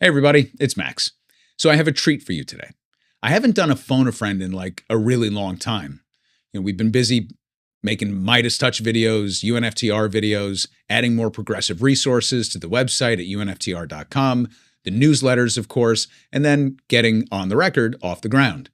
Hey, everybody, it's Max. So I have a treat for you today. I haven't done a phone a friend in like a really long time. We've been busy making Midas Touch videos, UNFTR videos, adding more progressive resources to the website at unftr.com, the newsletters, of course, and then getting On the Record off the ground.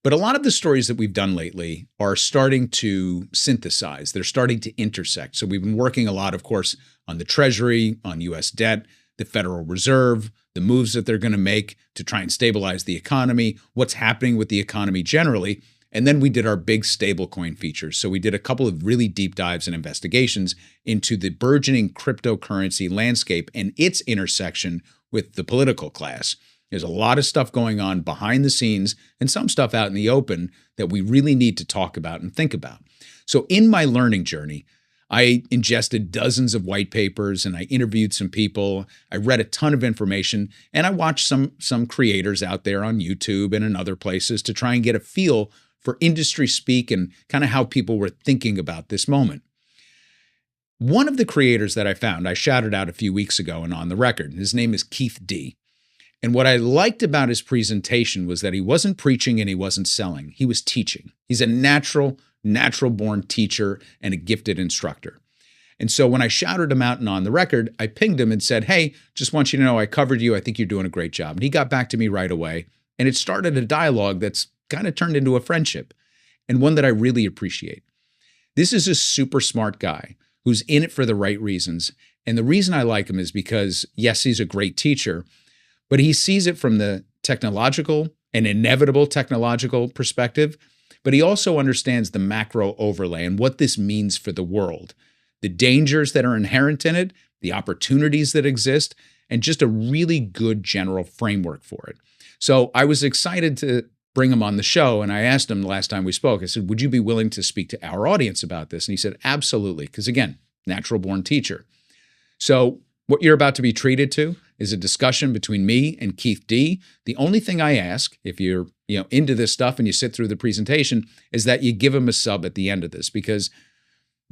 But a lot of the stories that we've done lately are starting to synthesize. They're starting to intersect. So we've been working a lot, of course, on the Treasury, on U.S. debt, the Federal Reserve, the moves that they're going to make to try and stabilize the economy, what's happening with the economy generally. And then we did our big stablecoin features. So we did a couple of really deep dives and investigations into the burgeoning cryptocurrency landscape and its intersection with the political class. There's a lot of stuff going on behind the scenes and some stuff out in the open that we really need to talk about and think about. So in my learning journey, I ingested dozens of white papers and I interviewed some people. I read a ton of information and I watched some creators out there on YouTube and in other places to try and get a feel for industry speak and kind of how people were thinking about this moment. One of the creators that I found, I shouted out a few weeks ago and On the Record. His name is Keith D. And what I liked about his presentation was that he wasn't preaching and he wasn't selling. He was teaching. He's a natural-born teacher and a gifted instructor. And so when I shouted him out and On the Record, I pinged him and said, hey, just want you to know I covered you. I think you're doing a great job. And he got back to me right away. And it started a dialogue that's kind of turned into a friendship and one that I really appreciate. This is a super smart guy who's in it for the right reasons. And the reason I like him is because, yes, he's a great teacher, but he sees it from the technological and inevitable technological perspective. But he also understands the macro overlay and what this means for the world, the dangers that are inherent in it, the opportunities that exist, and just a really good general framework for it. So I was excited to bring him on the show. And I asked him the last time we spoke, I said, would you be willing to speak to our audience about this? And he said, absolutely. Because again, natural born teacher. So what you're about to be treated to is a discussion between me and Keith D. The only thing I ask, if you're into this stuff and you sit through the presentation, is that you give him a sub at the end of this, because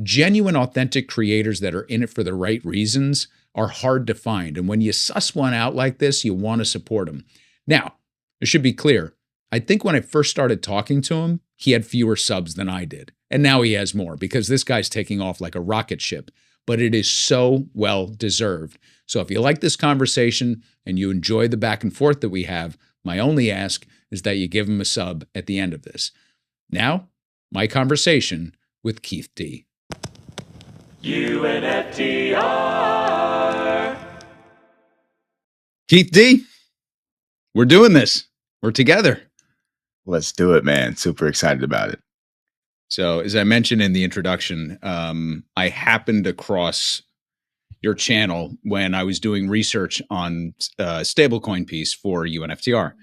genuine, authentic creators that are in it for the right reasons are hard to find. And when you suss one out like this, you want to support them. Now, it should be clear. I think when I first started talking to him, he had fewer subs than I did. And now he has more because this guy's taking off like a rocket ship. But it is so well deserved. So if you like this conversation and you enjoy the back and forth that we have, my only ask is that you give him a sub at the end of this. Now, my conversation with Keith D. UNFTR. Keith D, we're doing this. We're together. Let's do it, man. Super excited about it. So as I mentioned in the introduction, I happened across your channel when I was doing research on a stablecoin piece for UNFTR.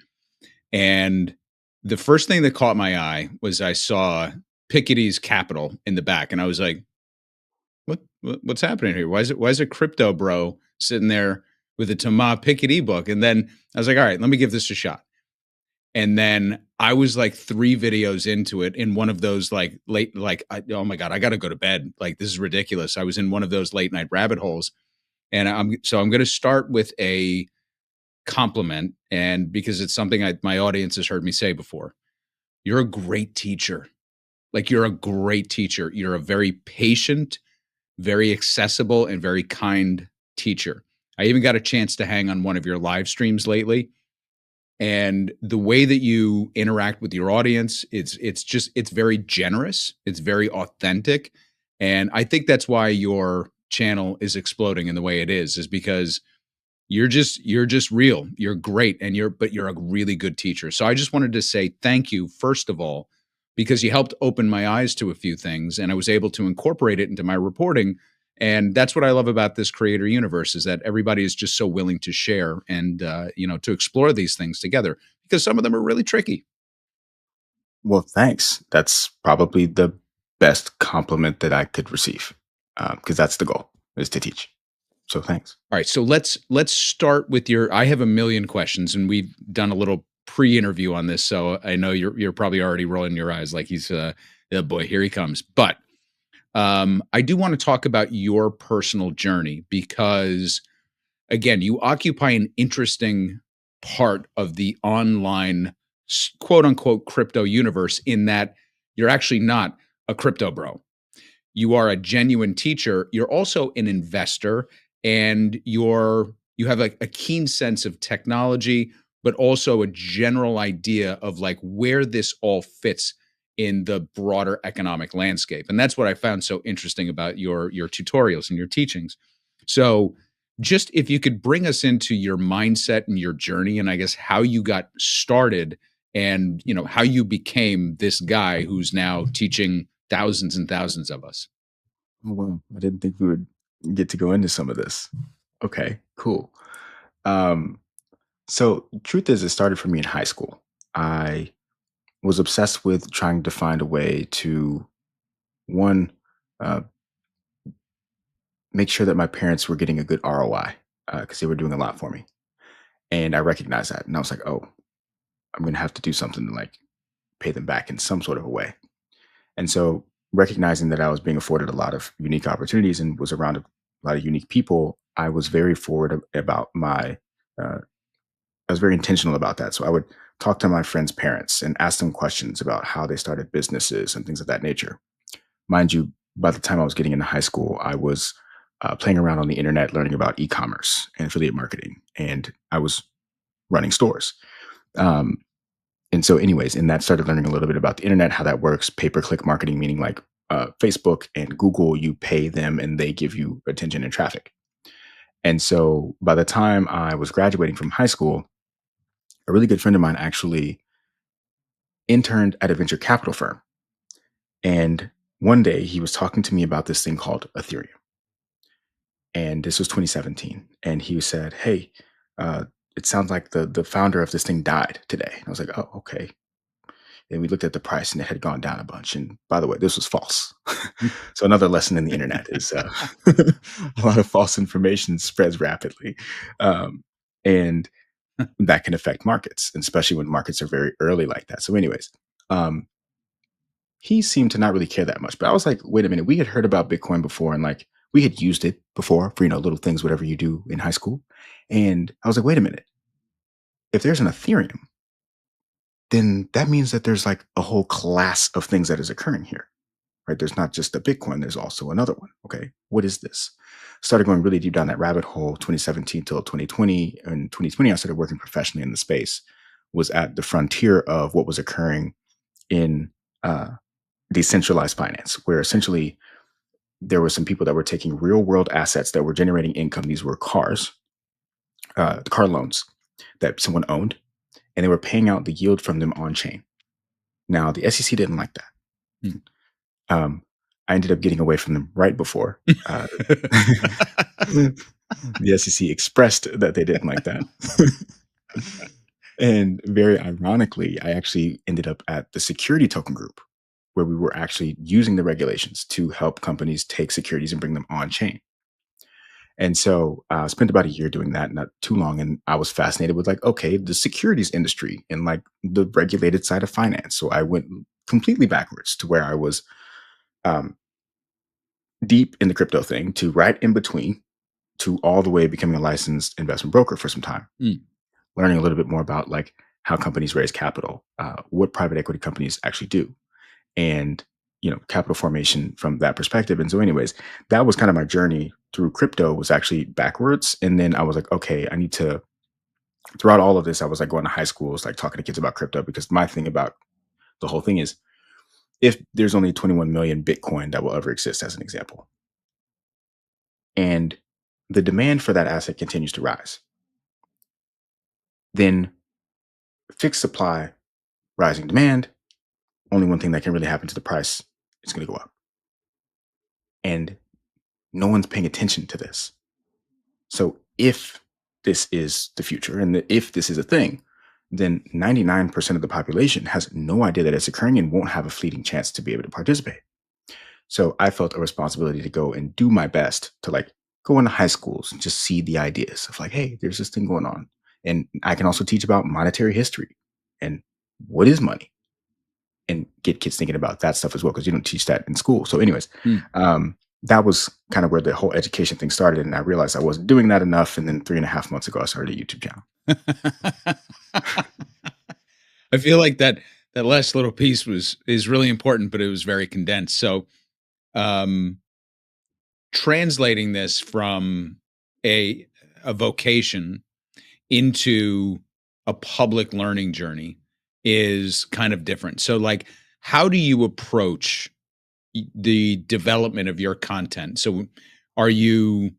And the first thing that caught my eye was I saw Piketty's Capital in the back. And I was like, what's happening here? Why is a crypto bro sitting there with a Thomas Piketty book? And then I was like, all right, let me give this a shot. And then I was like 3 videos into it in one of those oh my God, I got to go to bed. Like, this is ridiculous. I was in one of those late night rabbit holes. And I'm going to start with a compliment. And because it's something my audience has heard me say before, you're a great teacher. Like, you're a great teacher. You're a very patient, very accessible, and very kind teacher. I even got a chance to hang on one of your live streams lately. And the way that you interact with your audience, it's very generous. It's very authentic. And I think that's why your channel is exploding in the way it is because you're just real. You're great. But you're a really good teacher. So I just wanted to say thank you, first of all, because you helped open my eyes to a few things and I was able to incorporate it into my reporting. And that's what I love about this creator universe, is that everybody is just so willing to share and, to explore these things together, because some of them are really tricky. Well, thanks. That's probably the best compliment that I could receive, because that's the goal, is to teach. So thanks. All right. So let's start with I have a million questions, and we've done a little pre-interview on this. So I know you're probably already rolling your eyes like he's, oh boy, here he comes. But I do want to talk about your personal journey, because again, you occupy an interesting part of the online quote unquote crypto universe in that you're actually not a crypto bro. You are a genuine teacher. You're also an investor, and you have a keen sense of technology, but also a general idea of like where this all fits in the broader economic landscape. And that's what I found so interesting about your tutorials and your teachings. So just if you could bring us into your mindset and your journey, and I guess how you got started, and how you became this guy who's now teaching thousands and thousands of us. Oh, wow. I didn't think we would get to go into some of this. Okay, cool. Um, so truth is, it started for me in high school. I was obsessed with trying to find a way to, one, uh, make sure that my parents were getting a good ROI because they were doing a lot for me. And I recognized that. And I was like, oh, I'm going to have to do something to like pay them back in some sort of a way. And so recognizing that I was being afforded a lot of unique opportunities and was around a lot of unique people, I was very forward about uh, I was very intentional about that. So I would talk to my friends' parents and ask them questions about how they started businesses and things of that nature. Mind you, by the time I was getting into high school, I was playing around on the internet, learning about e-commerce and affiliate marketing, and I was running stores. Um, and so, anyways, in that started learning a little bit about the internet, how that works, pay-per-click marketing, meaning like Facebook and Google, you pay them and they give you attention and traffic. And so, by the time I was graduating from high school, a really good friend of mine actually interned at a venture capital firm. And one day he was talking to me about this thing called Ethereum. And this was 2017. And he said, hey, it sounds like the founder of this thing died today. And I was like, oh, okay. And we looked at the price and it had gone down a bunch. And by the way, this was false. So another lesson in the internet is a lot of false information spreads rapidly. And that can affect markets, especially when markets are very early like that. So anyways, um, he seemed to not really care that much. But I was like, wait a minute, we had heard about Bitcoin before and like we had used it before for, little things, whatever you do in high school. And I was like, wait a minute, if there's an Ethereum, then that means that there's like a whole class of things that is occurring here, right? There's not just a Bitcoin, there's also another one. Okay, what is this? Started going really deep down that rabbit hole 2017 till 2020. And 2020, I started working professionally in the space, was at the frontier of what was occurring in uh, decentralized finance, where essentially there were some people that were taking real world assets that were generating income. These were cars, the car loans that someone owned, and they were paying out the yield from them on chain. Now, the SEC didn't like that. Hmm. I ended up getting away from them right before the SEC expressed that they didn't like that. And very ironically, I actually ended up at the Security Token Group, where we were actually using the regulations to help companies take securities and bring them on chain. And so I spent about a year doing that, not too long. And I was fascinated with like, okay, the securities industry and like the regulated side of finance. So I went completely backwards to where I was um, deep in the crypto thing to right in between to all the way becoming a licensed investment broker for some time, learning a little bit more about like how companies raise capital, what private equity companies actually do, and capital formation from that perspective. And so anyways, that was kind of my journey through crypto, was actually backwards. And then I was like, okay, I need to, throughout all of this, I was like going to high schools, like talking to kids about crypto, because my thing about the whole thing is, if there's only 21 million Bitcoin that will ever exist, as an example, and the demand for that asset continues to rise, then fixed supply, rising demand, only one thing that can really happen to the price is going to go up. And no one's paying attention to this. So if this is the future and if this is a thing, then 99% of the population has no idea that it's occurring and won't have a fleeting chance to be able to participate. So I felt a responsibility to go and do my best to like go into high schools and just see the ideas of like, hey, there's this thing going on. And I can also teach about monetary history and what is money, and get kids thinking about that stuff as well, because you don't teach that in school. So anyways, that was kind of where the whole education thing started. And I realized I wasn't doing that enough. And then 3.5 months ago, I started a YouTube channel. I feel like that last little piece is really important, but it was very condensed. So, um, translating this from a a vocation into a public learning journey is kind of different. So, like, how do you approach the development of your content? So, are you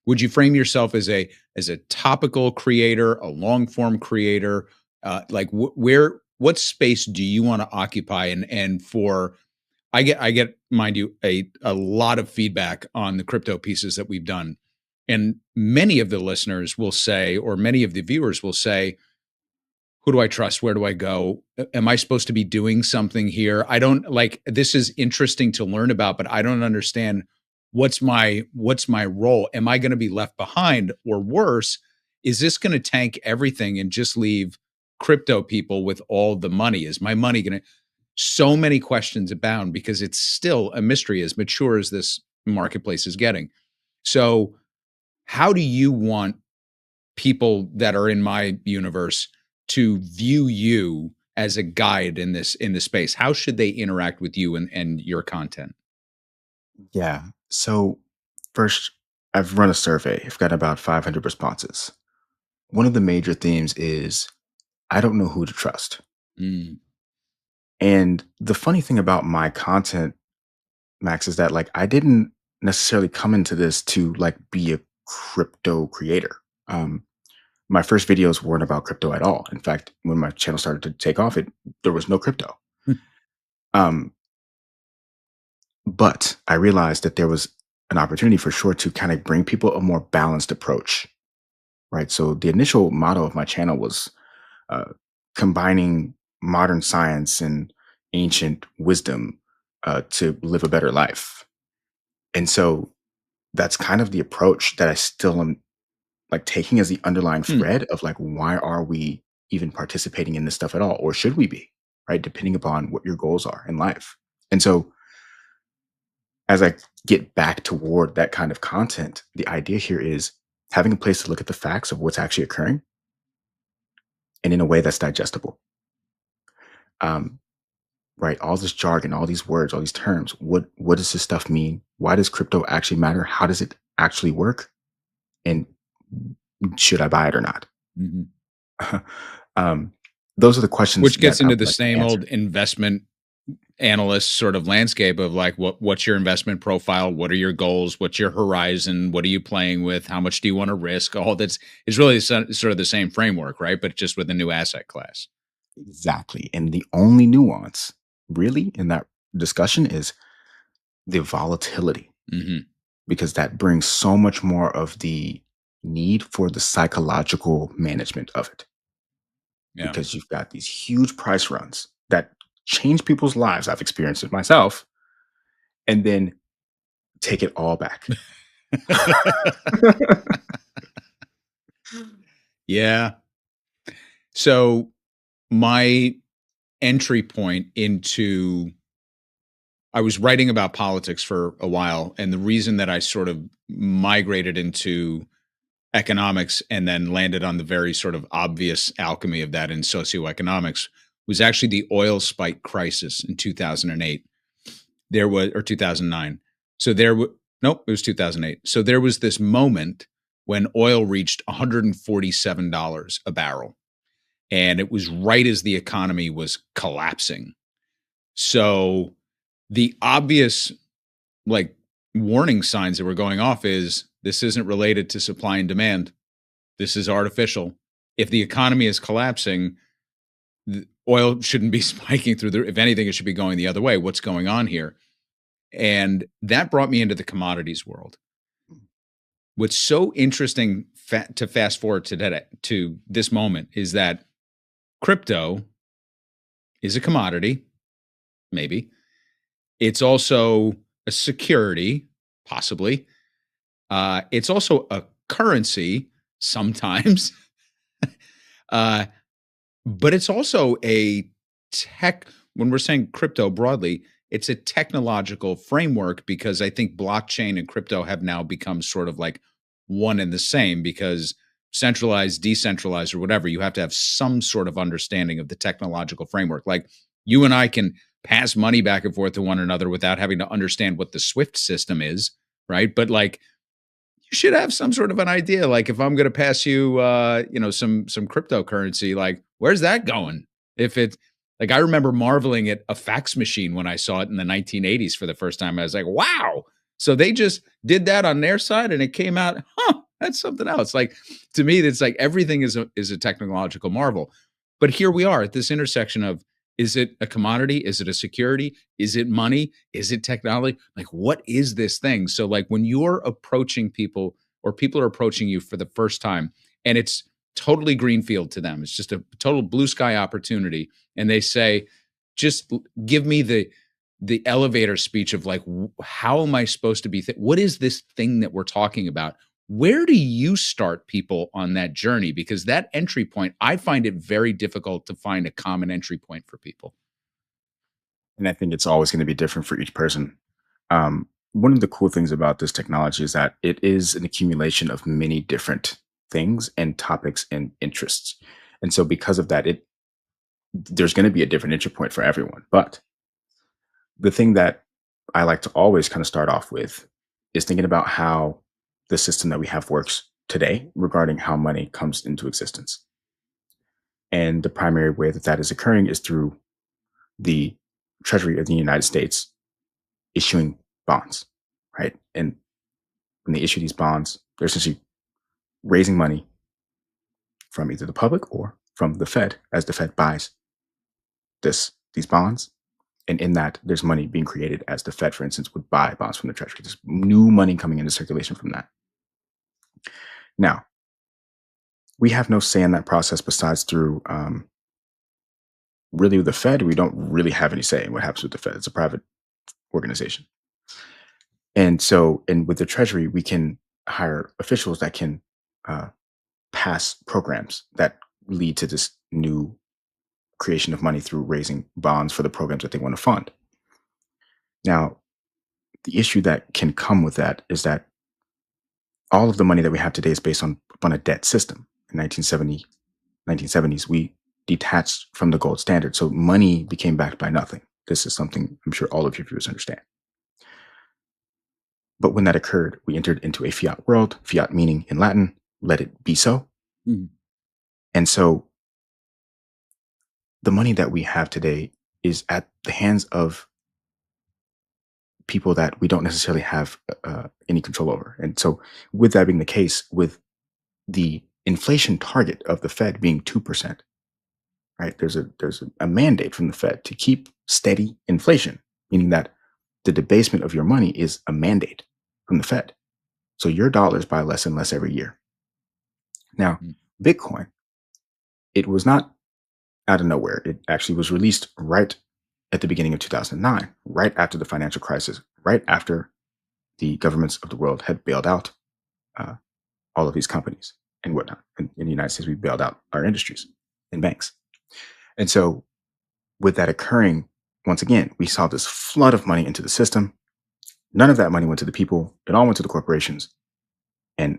would you frame yourself as a topical creator, a long form creator? Like, where what space do you want to occupy? And for I get, mind you, a lot of feedback on the crypto pieces that we've done. And many of the listeners will say, or many of the viewers will say, who do I trust? Where do I go? Am I supposed to be doing something here? I don't like this is interesting to learn about, but I don't understand what's my role? Am I going to be left behind or worse? Is this going to tank everything and just leave crypto people with all the money? Is my money going to so many questions abound because it's still a mystery as mature as this marketplace is getting. So, how do you want people that are in my universe to view you as a guide in this space? How should they interact with you and your content? Yeah. So, first, I've run a survey. I've got about 500 responses. One of the major themes is I don't know who to trust. Mm, And the funny thing about my content, Max, is that like I didn't necessarily come into this to like be a crypto creator. Um, my first videos weren't about crypto at all. In fact, when my channel started to take off, it there was no crypto. Um, but I realized that there was an opportunity for sure to kind of bring people a more balanced approach, right? So the initial motto of my channel was uh, combining modern science and ancient wisdom to live a better life. And so that's kind of the approach that I still am like taking as the underlying hmm, thread of like, why are we even participating in this stuff at all? Or should we be? Right. Depending upon what your goals are in life. And so as I get back toward that kind of content, the idea here is having a place to look at the facts of what's actually occurring and in a way that's digestible. Um, right. All this jargon, all these words, all these terms. What does this stuff mean? Why does crypto actually matter? How does it actually work? And should I buy it or not? mhm. um, those are the questions Which that gets I into would the like to same answer. old investment analyst sort of landscape of like what's your investment profile, what are your goals, what's your horizon, what are you playing with, how much do you want to risk, all that's is really sort of the same framework, right, but just with a new asset class. Exactly. And the only nuance really in that discussion is the volatility, Hmm. because that brings so much more of the need for the psychological management of it. Yeah. Because you've got these huge price runs that change people's lives. I've experienced it myself, and then take it all back. Yeah. So my entry point into I was writing about politics for a while, and the reason that I sort of migrated into economics and then landed on the very sort of obvious alchemy of that in socioeconomics was actually the oil spike crisis in 2008. There was, or 2009. So nope, it was 2008. So there was this moment when oil reached $147 a barrel. And it was right as the economy was collapsing. So the obvious like warning signs that were going off is this isn't related to supply and demand. This is artificial. If the economy is collapsing, oil shouldn't be spiking through the if anything, it should be going the other way. What's going on here? And that brought me into the commodities world. What's so interesting to fast forward to to this moment is that crypto is a commodity, maybe. It's also a security, possibly. It's also a currency sometimes. uh, But it's also a tech when we're saying crypto broadly, it's a technological framework because I think blockchain and crypto have now become sort of like one and the same because centralized, decentralized, or whatever, you have to have some sort of understanding of the technological framework. Like you and I can pass money back and forth to one another without having to understand what the SWIFT system is, right? But like you should have some sort of an idea. Like if I'm going to pass you, some cryptocurrency, like where's that going? If it's like I remember marveling at a fax machine when I saw it in the 1980s for the first time. I was like, wow. So they just did that on their side, and it came out, huh? That's something else. Like to me, it's like everything is a technological marvel. But here we are at this intersection of is it a commodity? Is it a security? Is it money? Is it technology? Like, what is this thing? So, like, when you're approaching people or people are approaching you for the first time and it's totally greenfield to them, it's just a total blue sky opportunity. And they say, just give me the elevator speech of like, how am I supposed to be? What is this thing that we're talking about? Where do you start people on that journey? Because that entry point, I find it very difficult to find a common entry point for people. And I think it's always going to be different for each person. One of the cool things about this technology is that it is an accumulation of many different things and topics and interests. And so because of that, there's going to be a different entry point for everyone. But the thing that I like to always kind of start off with is thinking about how the system that we have works today regarding how money comes into existence. And the primary way that that is occurring is through the Treasury of the United States issuing bonds, right? And when they issue these bonds, they're essentially raising money from either the public or from the Fed as the Fed buys these bonds. And in that, there's money being created as the Fed, for instance, would buy bonds from the Treasury. There's new money coming into circulation from that. Now, we have no say in that process besides through really with the Fed. We don't really have any say in what happens with the Fed. It's a private organization. And so, and with the Treasury, we can hire officials that can pass programs that lead to this new creation of money through raising bonds for the programs that they want to fund. Now, the issue that can come with that is that all of the money that we have today is based on a debt system. In 1970s, we detached from the gold standard. So money became backed by nothing. This is something I'm sure all of your viewers understand. But when that occurred, we entered into a fiat world, fiat meaning in Latin, let it be so. Mm-hmm. And so the money that we have today is at the hands of people that we don't necessarily have any control over. And so with that being the case, with the inflation target of the Fed being 2%, right? There's a mandate from the Fed to keep steady inflation, meaning that the debasement of your money is a mandate from the Fed. So your dollars buy less and less every year. Now, Bitcoin, it was not out of nowhere. It actually was released right at the beginning of 2009, right after the financial crisis, right after the governments of the world had bailed out all of these companies and whatnot. In the United States, we bailed out our industries and banks. And so with that occurring, once again, we saw this flood of money into the system. None of that money went to the people. It all went to the corporations. And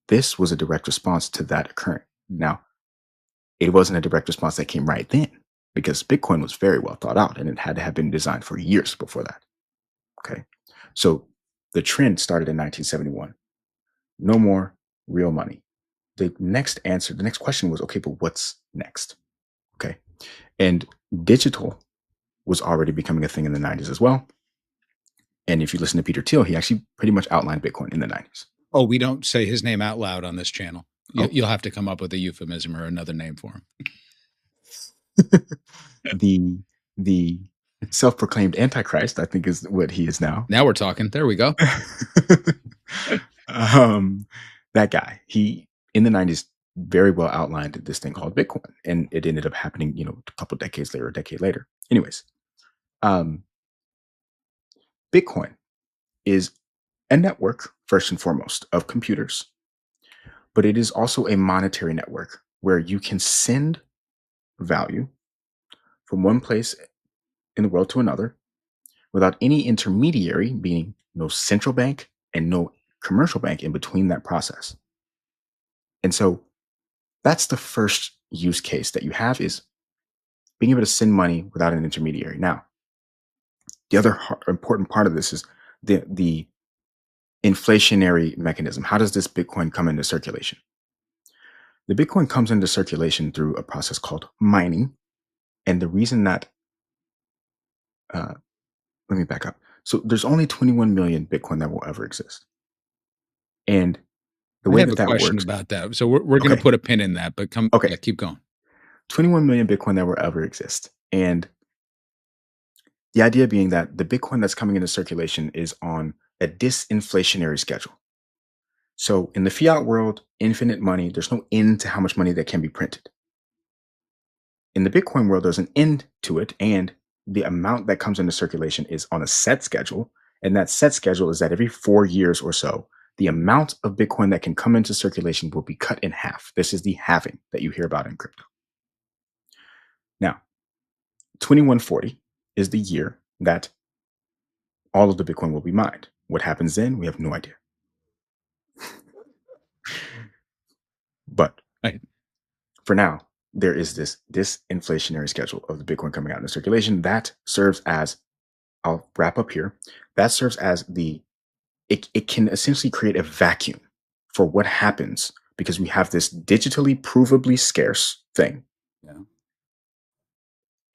this was a direct response to that occurring. Now, it wasn't a direct response that came right then because Bitcoin was very well thought out and it had to have been designed for years before that. Okay. So the trend started in 1971. No more real money. The next question was, okay, but what's next? Okay. And digital was already becoming a thing in the 90s as well. And if you listen to Peter Thiel, he actually pretty much outlined Bitcoin in the 90s. Oh, we don't say his name out loud on this channel. You'll have to come up with a euphemism or another name for him. The self-proclaimed Antichrist, I think, is what he is now. Now we're talking. There we go. That guy, he in the 90s very well outlined this thing called Bitcoin, and it ended up happening, a couple decades later, a decade later. Anyways, Bitcoin is a network, first and foremost, of computers, but it is also a monetary network where you can send value from one place in the world to another without any intermediary, meaning no central bank and no commercial bank in between that process. And so that's the first use case that you have, is being able to send money without an intermediary. Now, the other important part of this is the inflationary mechanism. How does this Bitcoin come into circulation? The Bitcoin comes into circulation through a process called mining. And the reason that, let me back up. So there's only 21 million Bitcoin that will ever exist. And the I way have that a that question works, about that. So we're going to okay, put a pin in that, but okay, yeah, keep going. 21 million Bitcoin that will ever exist. And the idea being that the Bitcoin that's coming into circulation is on a disinflationary schedule. So in the fiat world, infinite money, there's no end to how much money that can be printed. In the Bitcoin world, there's an end to it, and the amount that comes into circulation is on a set schedule. And that set schedule is that every 4 years or so, the amount of Bitcoin that can come into circulation will be cut in half. This is the halving that you hear about in crypto. Now, 2140 is the year that all of the Bitcoin will be mined. What happens then? We have no idea. But Right. for now, there is this disinflationary schedule of the Bitcoin coming out into circulation that serves as, I'll wrap up here, that serves as it can essentially create a vacuum for what happens because we have this digitally provably scarce thing. Yeah.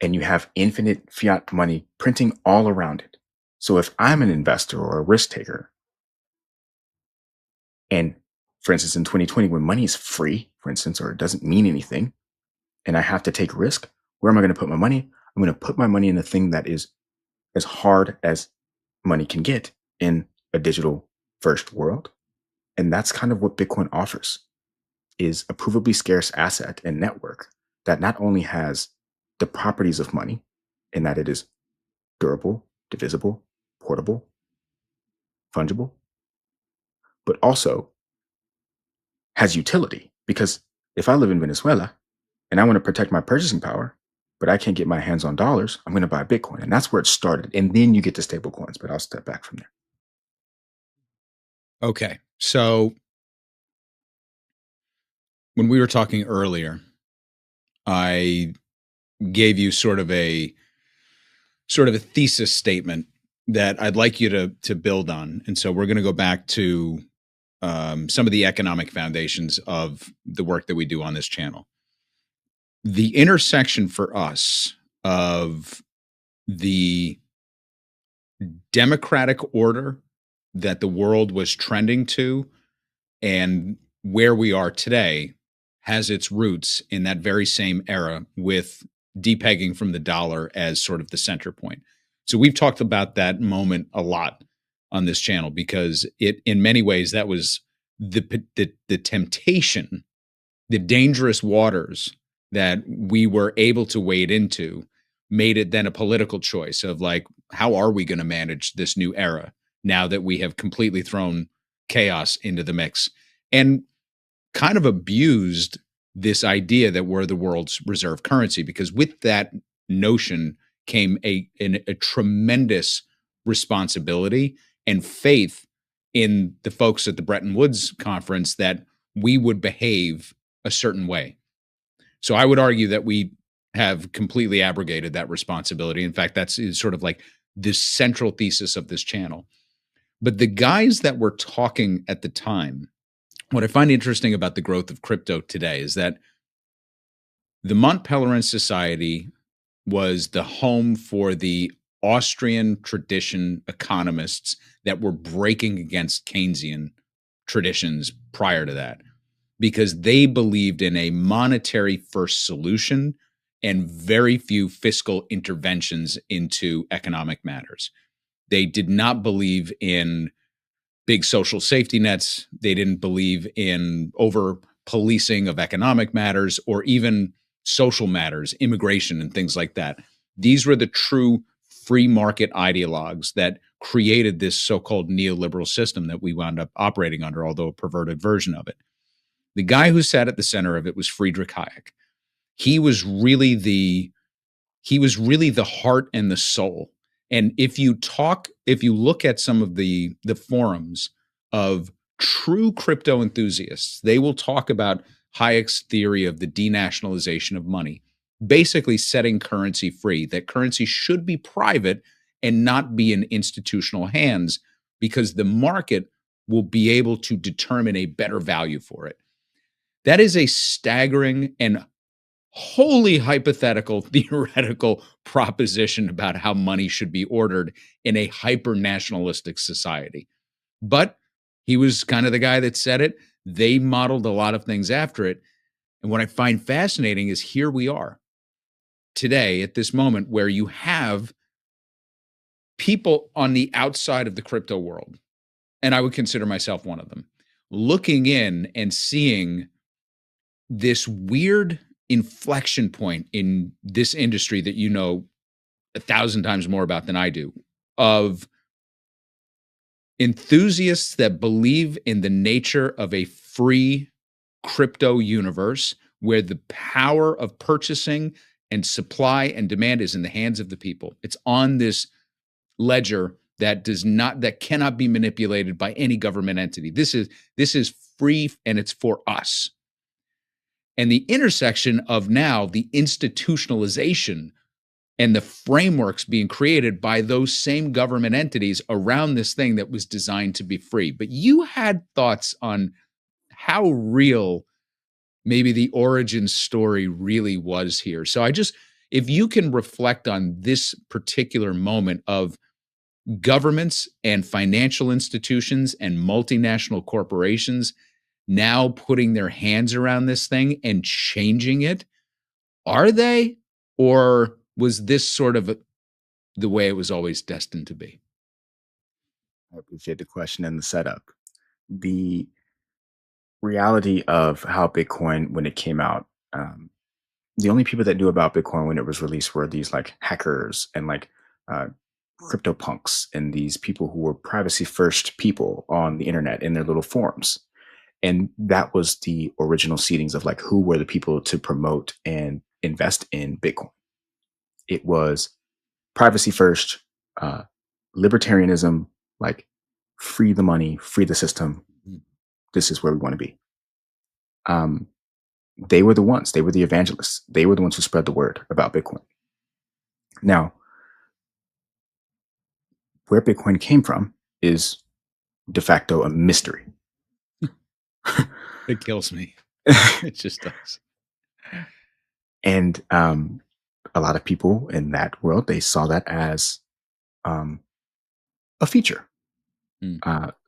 And you have infinite fiat money printing all around it. So if I'm an investor or a risk taker, and for instance, in 2020, when money is free, for instance, or it doesn't mean anything, and I have to take risk, where am I going to put my money? I'm going to put my money in the thing that is as hard as money can get in a digital first world. And that's kind of what Bitcoin offers, is a provably scarce asset and network that not only has the properties of money in that it is durable, divisible, portable, fungible, but also has utility. Because if I live in Venezuela and I want to protect my purchasing power, but I can't get my hands on dollars, I'm going to buy Bitcoin. And that's where it started. And then you get to stable coins, but I'll step back from there. Okay. So when we were talking earlier, I gave you sort of a thesis statement that I'd like you to build on. And so we're going to go back to some of the economic foundations of the work that we do on this channel. The intersection for us of the democratic order that the world was trending to and where we are today has its roots in that very same era, with depegging from the dollar as sort of the center point. So we've talked about that moment a lot on this channel because it, in many ways, that was the temptation, the dangerous waters that we were able to wade into, made it then a political choice of like, how are we going to manage this new era now that we have completely thrown chaos into the mix, and kind of abused this idea that we're the world's reserve currency, because with that notion came a tremendous responsibility and faith in the folks at the Bretton Woods conference that we would behave a certain way. So I would argue that we have completely abrogated that responsibility. In fact, that's sort of like this central thesis of this channel. But the guys that were talking at the time, what I find interesting about the growth of crypto today is that the Mont Pelerin Society was the home for the Austrian tradition economists that were breaking against Keynesian traditions prior to that, because they believed in a monetary first solution and very few fiscal interventions into economic matters. They did not believe in big social safety nets. They didn't believe in over policing of economic matters or even social matters, immigration and things like that. These were the true free market ideologues that created this so-called neoliberal system that we wound up operating under, although a perverted version of it. The guy who sat at the center of it was Friedrich Hayek. He was really the heart and the soul. And if you look at some of the forums of true crypto enthusiasts, they will talk about Hayek's theory of the denationalization of money, basically setting currency free, that currency should be private and not be in institutional hands because the market will be able to determine a better value for it. That is a staggering and wholly hypothetical, theoretical proposition about how money should be ordered in a hyper nationalistic society. But he was kind of the guy that said it. They modeled a lot of things after it. And what I find fascinating is here we are today at this moment where you have people on the outside of the crypto world, and I would consider myself one of them, looking in and seeing this weird inflection point in this industry that you know 1,000 times more about than I do, of enthusiasts that believe in the nature of a free crypto universe where the power of purchasing and supply and demand is in the hands of the people. It's on this ledger that cannot be manipulated by any government entity. This is free and it's for us. And the intersection of now the institutionalization and the frameworks being created by those same government entities around this thing that was designed to be free. But you had thoughts on how real maybe the origin story really was here. So if you can reflect on this particular moment of governments and financial institutions and multinational corporations now putting their hands around this thing and changing it, are they? Or was this sort of the way it was always destined to be? I appreciate the question and the setup. The reality of how Bitcoin, when it came out, the only people that knew about Bitcoin when it was released were these like hackers and like crypto punks and these people who were privacy first people on the internet in their little forums. And that was the original seedings of like who were the people to promote and invest in Bitcoin. It was privacy first, libertarianism, like free the money, free the system. This is where we want to be. They were the ones, they were the evangelists. They were the ones who spread the word about Bitcoin. Now, where Bitcoin came from is de facto a mystery. It kills me. It just does. And a lot of people in that world, they saw that as a feature.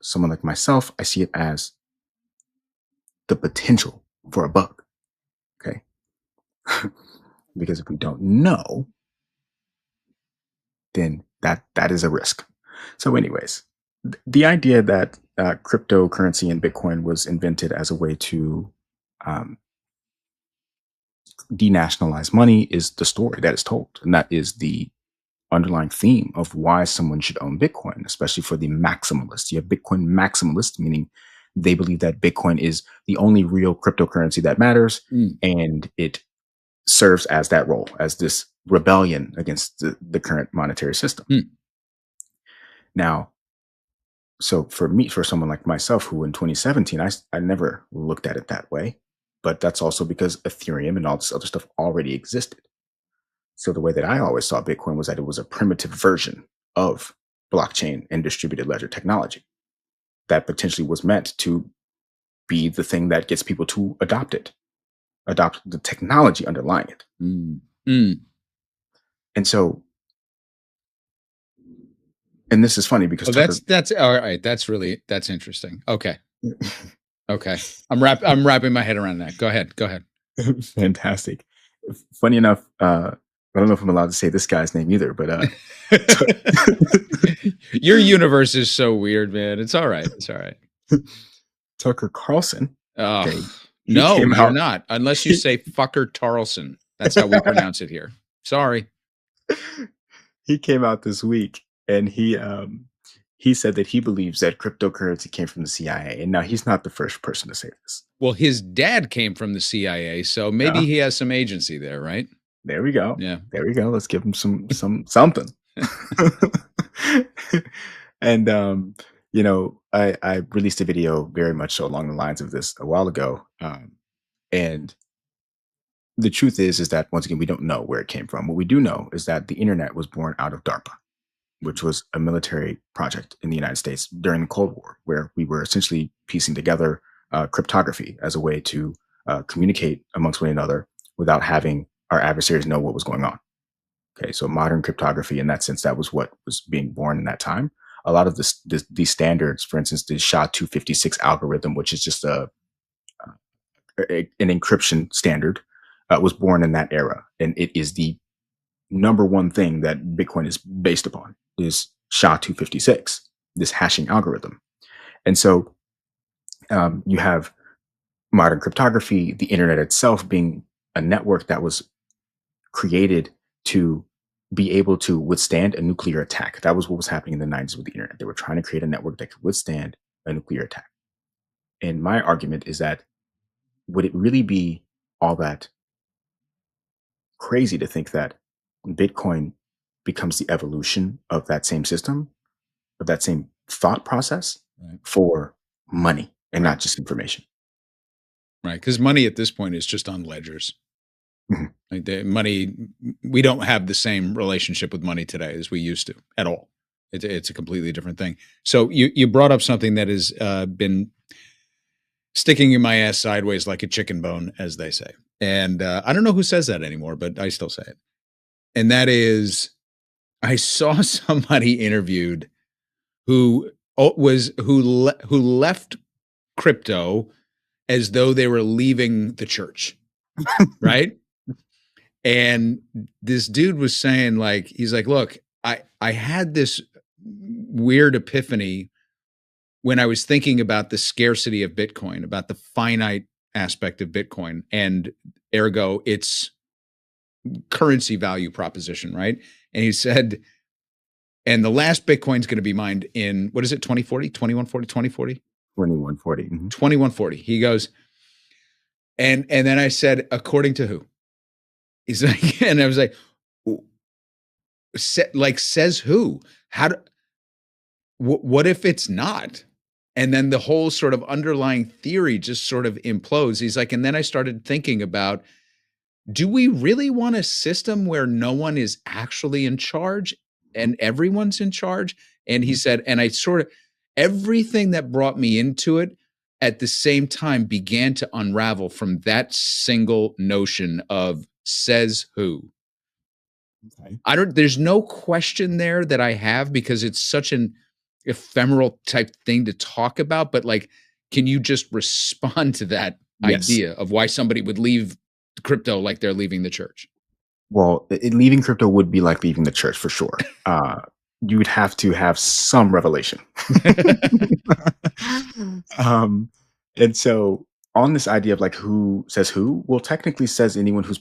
Someone like myself, I see it as the potential for a bug. Okay. Because if we don't know, then that is a risk. So anyways, the idea that cryptocurrency and Bitcoin was invented as a way to denationalize money is the story that is told. And that is the underlying theme of why someone should own Bitcoin, especially for the maximalists. You have Bitcoin maximalists, meaning they believe that Bitcoin is the only real cryptocurrency that matters. And it serves as that role, as this rebellion against the current monetary system. Now, so for someone like myself, who in 2017, I never looked at it that way, but that's also because Ethereum and all this other stuff already existed. So the way that I always saw Bitcoin was that it was a primitive version of blockchain and distributed ledger technology that potentially was meant to be the thing that gets people to adopt the technology underlying it. And so, and this is funny because that's all right. That's interesting. Okay. Okay. I'm wrapping my head around that. Go ahead. Fantastic. Funny enough, I don't know if I'm allowed to say this guy's name either, but your universe is so weird, man. It's all right. Tucker Carlson. Oh, okay. No, you're not. Unless you say fucker Tarlson. That's how we pronounce it here. Sorry. He came out this week and he said that he believes that cryptocurrency came from the CIA. And now he's not the first person to say this. Well, his dad came from the CIA, so maybe he has some agency there, right? There we go. Yeah. There we go. Let's give him something. And I released a video very much so along the lines of this a while ago. And the truth is that once again, we don't know where it came from. What we do know is that the internet was born out of DARPA, which was a military project in the United States during the Cold War, where we were essentially piecing together cryptography as a way to communicate amongst one another without having our adversaries know what was going on. Okay, so modern cryptography, in that sense, that was what was being born in that time. A lot of these standards, for instance, the SHA-256 algorithm, which is just an encryption standard, was born in that era, and it is the number one thing that Bitcoin is based upon is SHA-256, this hashing algorithm. And so you have modern cryptography, the internet itself being a network that was created to be able to withstand a nuclear attack. That was what was happening in the 90s with the internet. They were trying to create a network that could withstand a nuclear attack. And my argument is that would it really be all that crazy to think that Bitcoin becomes the evolution of that same system, of that same thought process Right. for money and not just information? Right. Because money at this point is just on ledgers. Mhm. Like the money, we don't have the same relationship with money today as we used to at all. It's a completely different thing. So you brought up something that has been sticking in my ass sideways like a chicken bone, as they say. And I don't know who says that anymore, but I still say it. And that is, I saw somebody interviewed who who left crypto as though they were leaving the church, right? And this dude was saying, like, he's like, look, I had this weird epiphany when I was thinking about the scarcity of Bitcoin, about the finite aspect of Bitcoin, and ergo its currency value proposition, right? And he said, and the last Bitcoin's going to be mined in, what is it, 2040, 2140, 2040? 2140. 2140. He goes, and then I said, according to who? He's like, and I was like, says who? How do, what if it's not? And then the whole sort of underlying theory just sort of implodes. He's like, and then I started thinking about, do we really want a system where no one is actually in charge and everyone's in charge? And he said, and I sort of, everything that brought me into it at the same time began to unravel from that single notion of says who. Okay. There's no question there that I have because it's such an ephemeral type thing to talk about, but like, can you just respond to that Yes. idea of why somebody would leave crypto like they're leaving the church? Well, leaving crypto would be like leaving the church for sure. You would have to have some revelation. um, and so on this idea of like who says who, well, technically says anyone who's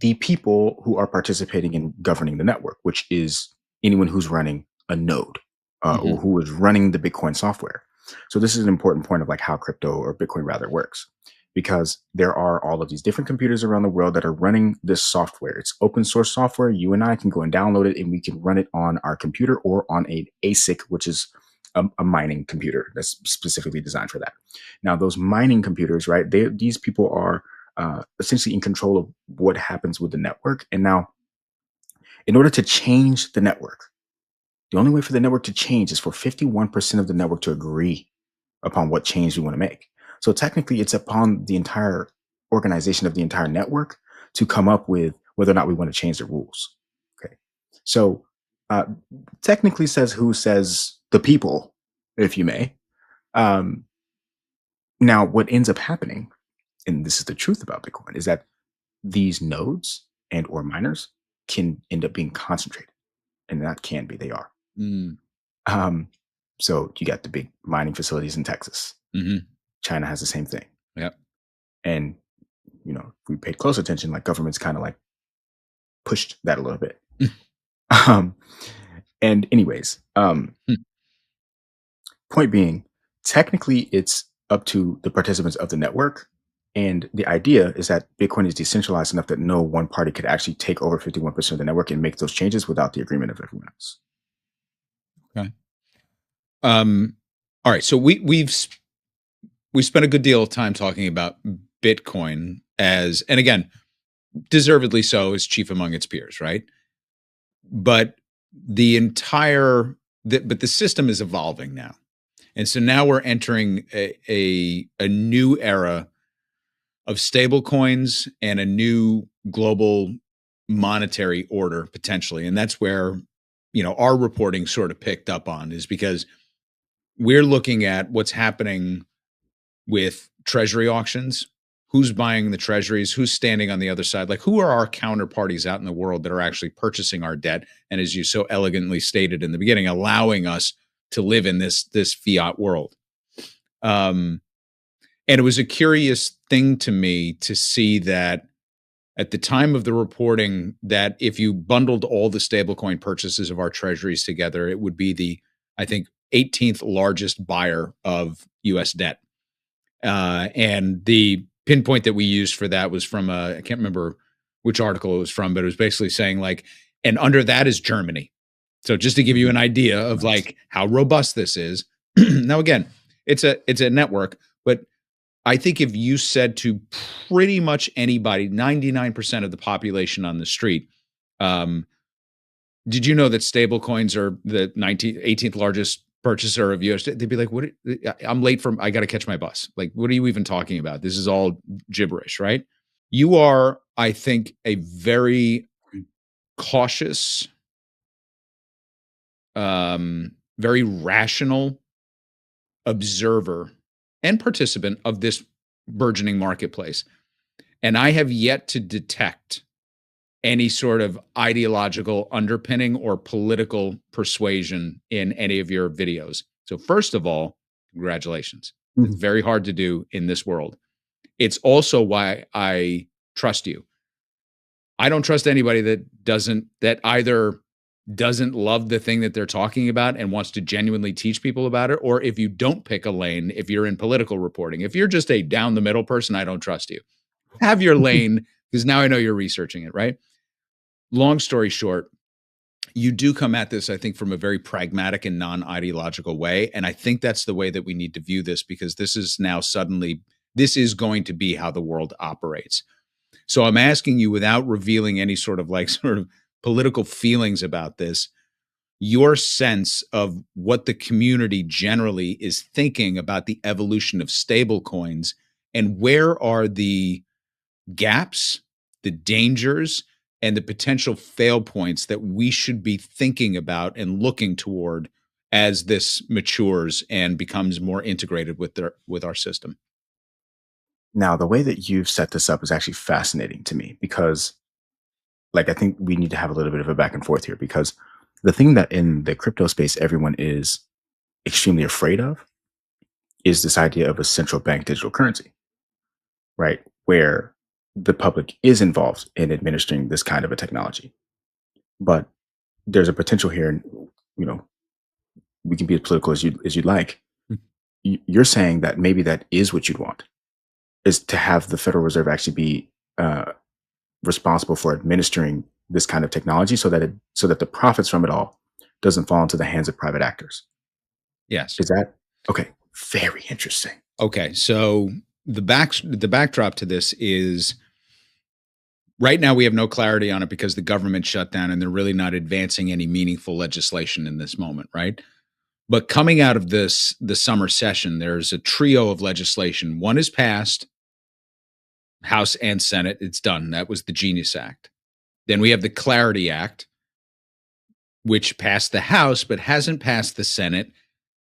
the people who are participating in governing the network, which is anyone who's running a node or who is running the Bitcoin software. So this is an important point of like how crypto or Bitcoin rather works, because there are all of these different computers around the world that are running this software. It's open source software. You and I can go and download it and we can run it on our computer or on an ASIC, which is a mining computer that's specifically designed for that. Now, those mining computers, right, these people are essentially in control of what happens with the network. And now, in order to change the network, the only way for the network to change is for 51% of the network to agree upon what change we want to make. So technically, it's upon the entire organization of the entire network to come up with whether or not we want to change the rules. Okay. So technically says who says the people, if you may. Now, what ends up happening, and this is the truth about Bitcoin, is that these nodes and or miners can end up being concentrated. And that can be, they are. Mm. So you got the big mining facilities in Texas. Mm-hmm. China has the same thing. Yep. And, if we paid close attention, like governments kind of like pushed that a little bit. And anyways, point being, technically it's up to the participants of the network And the idea is that Bitcoin is decentralized enough that no one party could actually take over 51% of the network and make those changes without the agreement of everyone else. Okay. All right. So we spent a good deal of time talking about Bitcoin as, and again, deservedly so, is chief among its peers, right? But but the system is evolving now. And so now we're entering a new era of stable coins and a new global monetary order potentially. And that's where, our reporting sort of picked up on, is because we're looking at what's happening with treasury auctions. Who's buying the treasuries? Who's standing on the other side? Like, who are our counterparties out in the world that are actually purchasing our debt? And as you so elegantly stated in the beginning, allowing us to live in this fiat world. And it was a curious thing to me to see that at the time of the reporting, that if you bundled all the stablecoin purchases of our treasuries together, it would be the, I think, 18th largest buyer of U.S. debt. And the pinpoint that we used for that was from I can't remember which article it was from, but it was basically saying like, and under that is Germany. So just to give you an idea of like how robust this is. Now, again, it's a network, but I think if you said to pretty much anybody, 99% of the population on the street, did you know that stable coins are the 18th largest purchaser of US? They'd be like, what? I'm late I got to catch my bus. Like, what are you even talking about? This is all gibberish, right? You are, I think, a very cautious, very rational observer and participant of this burgeoning marketplace. And I have yet to detect any sort of ideological underpinning or political persuasion in any of your videos. So first of all, congratulations. Mm-hmm. It's very hard to do in this world. It's also why I trust you. I don't trust anybody that either doesn't love the thing that they're talking about and wants to genuinely teach people about it, or if you don't pick a lane, if you're in political reporting. If you're just a down the middle person, I don't trust you. Have your lane, because now I know you're researching it, right? Long story short, you do come at this, I think, from a very pragmatic and non-ideological way. And I think that's the way that we need to view this, because this is going to be how the world operates. So I'm asking you, without revealing any sort of political feelings about this, your sense of what the community generally is thinking about the evolution of stable coins, and where are the gaps, the dangers, and the potential fail points that we should be thinking about and looking toward as this matures and becomes more integrated with our system. Now, the way that you've set this up is actually fascinating to me, because I think we need to have a little bit of a back and forth here, because the thing that in the crypto space everyone is extremely afraid of is this idea of a central bank digital currency, right? Where the public is involved in administering this kind of a technology. But there's a potential here, and we can be as political as you'd like. Mm-hmm. You're saying that maybe that is what you'd want, is to have the Federal Reserve actually be responsible for administering this kind of technology, so that the profits from it all doesn't fall into the hands of private actors. Yes. Is that okay? Very interesting. Okay, so the backdrop to this is, right now we have no clarity on it because the government shut down and they're really not advancing any meaningful legislation in this moment, right? But coming out of the summer session, there's a trio of legislation. One is passed, House and Senate. It's done. That was the Genius Act. Then we have the Clarity Act, which passed the House but hasn't passed the Senate,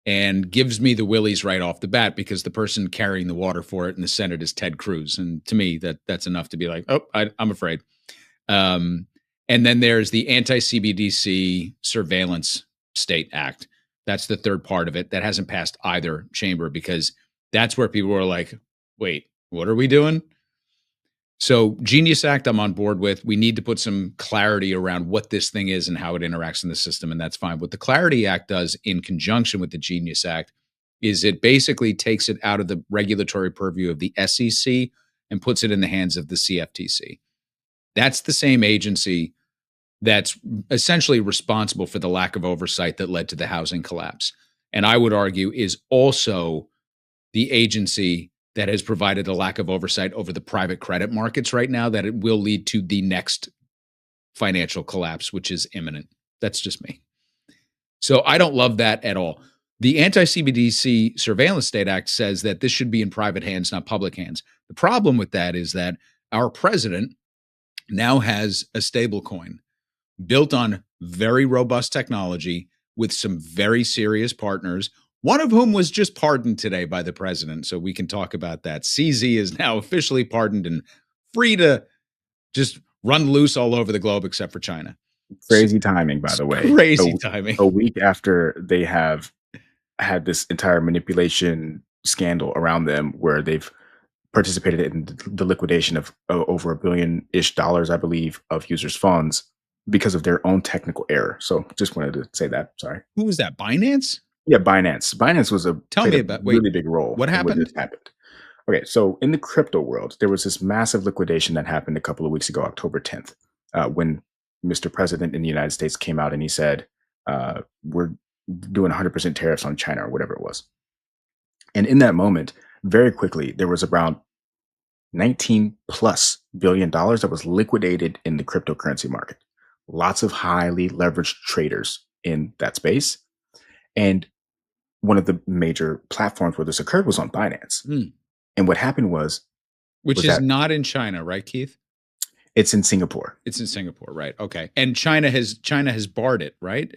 and gives me the willies right off the bat, because the person carrying the water for it in the Senate is Ted Cruz. And to me, that's enough to be like, oh, I'm afraid. And then there's the Anti-CBDC Surveillance State Act. That's the third part of it that hasn't passed either chamber, because that's where people are like, wait, what are we doing? So Genius Act, I'm on board with. We need to put some clarity around what this thing is and how it interacts in the system, and that's fine. What the Clarity Act does in conjunction with the Genius Act is it basically takes it out of the regulatory purview of the SEC and puts it in the hands of the CFTC. That's the same agency that's essentially responsible for the lack of oversight that led to the housing collapse. And I would argue is also the agency that has provided a lack of oversight over the private credit markets right now, that it will lead to the next financial collapse, which is imminent. That's just me. So I don't love that at all. The Anti-CBDC Surveillance State Act says that this should be in private hands, not public hands. The problem with that is that our president now has a stable coin built on very robust technology with some very serious partners, one of whom was just pardoned today by the president. So we can talk about that. CZ is now officially pardoned and free to just run loose all over the globe except for China. Crazy timing, by the way. Crazy timing. A week after they have had this entire manipulation scandal around them where they've participated in the liquidation of over $1 billion-ish, I believe, of users' funds because of their own technical error. So just wanted to say that. Sorry. Who was that? Binance? Yeah, Binance. Binance was played a really big role. What happened? What happened? Okay, so in the crypto world, there was this massive liquidation that happened a couple of weeks ago, October 10th, when Mr. President in the United States came out and he said, we're doing 100% tariffs on China or whatever it was. And in that moment, very quickly, there was around $19+ billion that was liquidated in the cryptocurrency market. Lots of highly leveraged traders in that space. And one of the major platforms where this occurred was on Binance. And what happened was... Which is not in China, right, Keith? It's in Singapore. It's in Singapore, right? Okay. And China has barred it, right?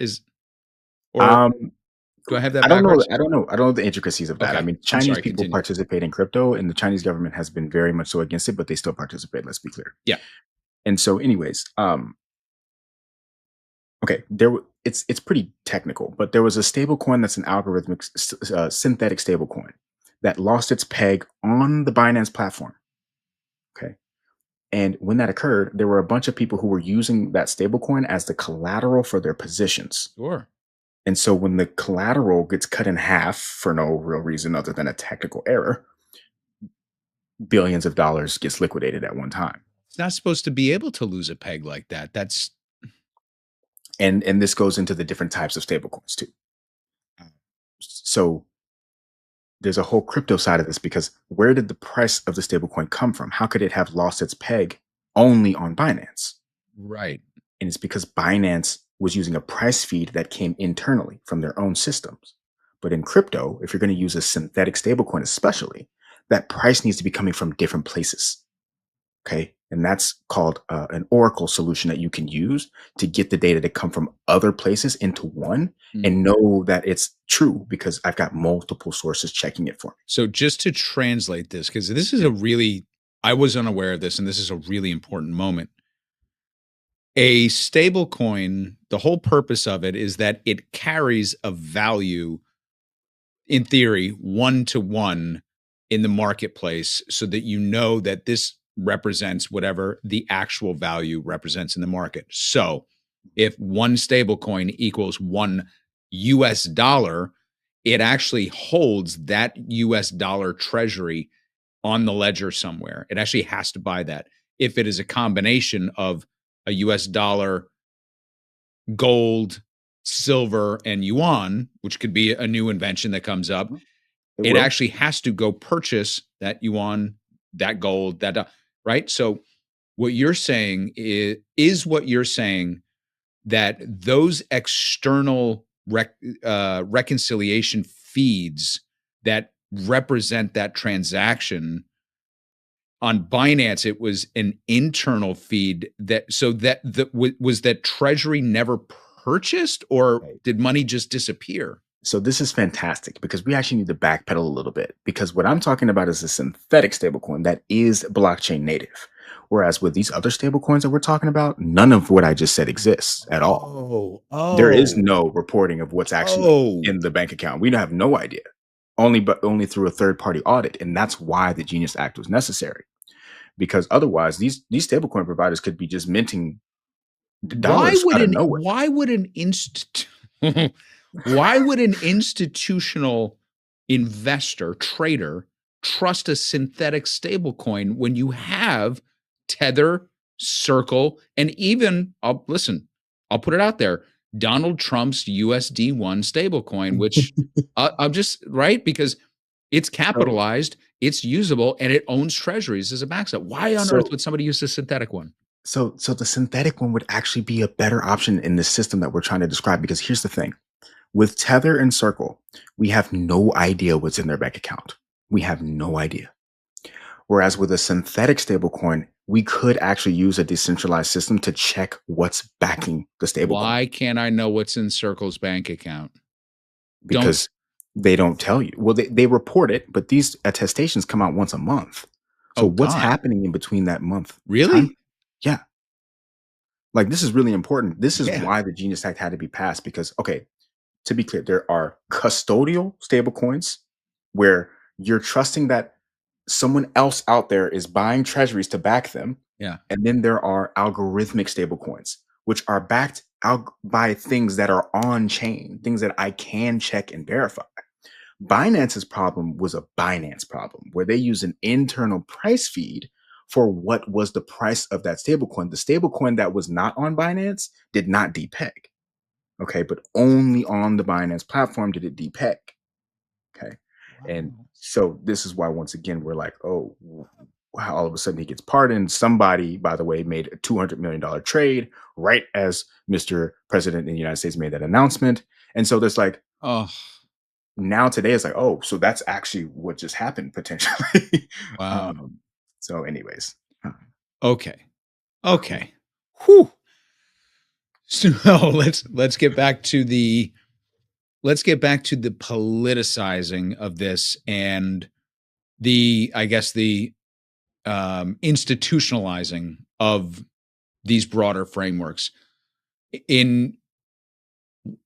Do I have that? I don't know. I don't know the intricacies of that. Okay. I mean, Chinese people participate in crypto, and the Chinese government has been very much so against it, but they still participate. Let's be clear. Yeah. And so, anyways, okay, it's pretty technical, but there was a stable coin that's an algorithmic synthetic stable coin that lost its peg on the Binance platform. Okay. And when that occurred, there were a bunch of people who were using that stable coin as the collateral for their positions. Sure. And so when the collateral gets cut in half for no real reason other than a technical error, billions of dollars gets liquidated at one time. It's not supposed to be able to lose a peg like that. That's... And this goes into the different types of stablecoins too. So there's a whole crypto side of this, because where did the price of the stablecoin come from? How could it have lost its peg only on Binance? Right. And it's because Binance was using a price feed that came internally from their own systems. But in crypto, if you're going to use a synthetic stablecoin especially, that price needs to be coming from different places. Okay. And that's called an Oracle solution that you can use to get the data to come from other places into one and know that it's true because I've got multiple sources checking it for me. So just to translate this, because this is I was unaware of this, and this is a really important moment. A stable coin, the whole purpose of it is that it carries a value, in theory, 1-to-1 in the marketplace, so that you know that this represents whatever the actual value represents in the market. So if one stable coin equals $1, it actually holds that US dollar treasury on the ledger somewhere. It actually has to buy that. If it is a combination of a US dollar, gold, silver, and yuan, which could be a new invention that comes up, it actually has to go purchase that yuan, that gold, right? So what you're saying is what you're saying, that those external reconciliation feeds that represent that transaction on Binance, it was an internal feed was that treasury never purchased, or did money just disappear? So this is fantastic, because we actually need to backpedal a little bit, because what I'm talking about is a synthetic stablecoin that is blockchain native. Whereas with these other stablecoins that we're talking about, none of what I just said exists at all. There is no reporting of what's actually in the bank account. We have no idea, only through a third-party audit. And that's why the Genius Act was necessary, because otherwise these stablecoin providers could be just minting dollars out of nowhere. Why would an institutional investor, trader, trust a synthetic stablecoin when you have Tether, Circle, and even I'll put it out there, Donald Trump's USD1 stablecoin, which I'm just right because it's So, capitalized, it's usable, and it owns treasuries as a backstop. Why on earth so, would somebody use a synthetic one? so the synthetic one would actually be a better option in this system that we're trying to describe. Because here's the thing: with Tether and Circle, we have no idea what's in their bank account. We have no idea. Whereas with a synthetic stablecoin, we could actually use a decentralized system to check what's backing the stablecoin Why can't I know what's in Circle's bank account? Don't. because they don't tell you. Well, they report it, but these attestations come out once a month. So Oh what's God, happening in between that month time? really? Yeah. Like this is really important. This is Yeah. why the Genius Act had to be passed because, okay, to be clear, there are custodial stablecoins where you're trusting that someone else out there is buying treasuries to back them. Yeah. And then there are algorithmic stablecoins, which are backed out by things that are on chain, things that I can check and verify. Binance's problem was a Binance problem where they use an internal price feed for what was the price of that stablecoin. The stablecoin that was not on Binance did not depeg. Okay, but only on the Binance platform did it depeg. Okay. And Wow. so this is why, once again, we're like, oh, wow, all of a sudden he gets pardoned. Somebody, by the way, made a $200 million trade right as Mr. President in the United States made that announcement. And so there's like, Oh, now today it's like, oh, so that's actually what just happened potentially. wow. So, anyways, Okay. Okay. Whew. So let's get back to the politicizing of this and the I guess the institutionalizing of these broader frameworks. In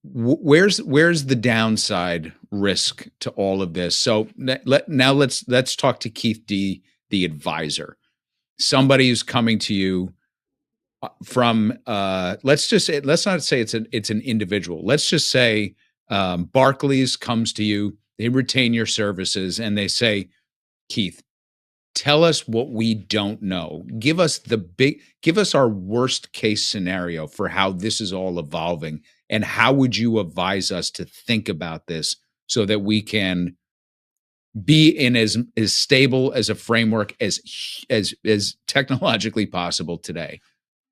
where's the downside risk to all of this? So now let's talk to Keith D, the advisor, somebody who's coming to you from let's not say it's an individual. Let's just say Barclays comes to you, they retain your services, and they say, Keith, tell us what we don't know. Give us our worst case scenario for how this is all evolving, and how would you advise us to think about this so that we can be in as stable as a framework as technologically possible today.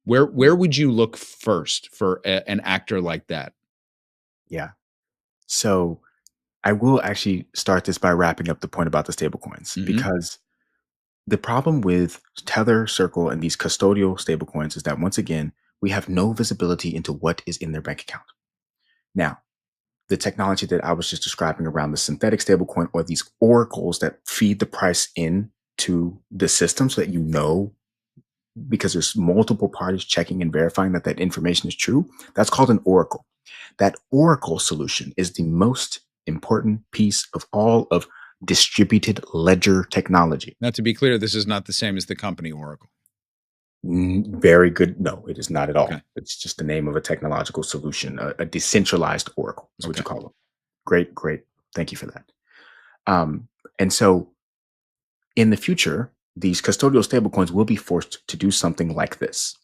Where would you look first for an actor like that? yeah. So I will actually start this by wrapping up the point about the stablecoins Hmm. because the problem with Tether, Circle, and these custodial stablecoins is that once again, we have no visibility into what is in their bank account. Now, the technology that I was just describing around the synthetic stablecoin or these oracles that feed the price in to the system so that you know because there's multiple parties checking and verifying that that information is true. That's called an oracle. That oracle solution is the most important piece of all of distributed ledger technology. Now, to be clear, this is not the same as the company Oracle. Very good. No, it is not at Okay. all. It's just the name of a technological solution, a decentralized oracle is what Okay. you call them. Great, great. Thank you for that. Um, and so in the future, these custodial stablecoins will be forced to do something like this,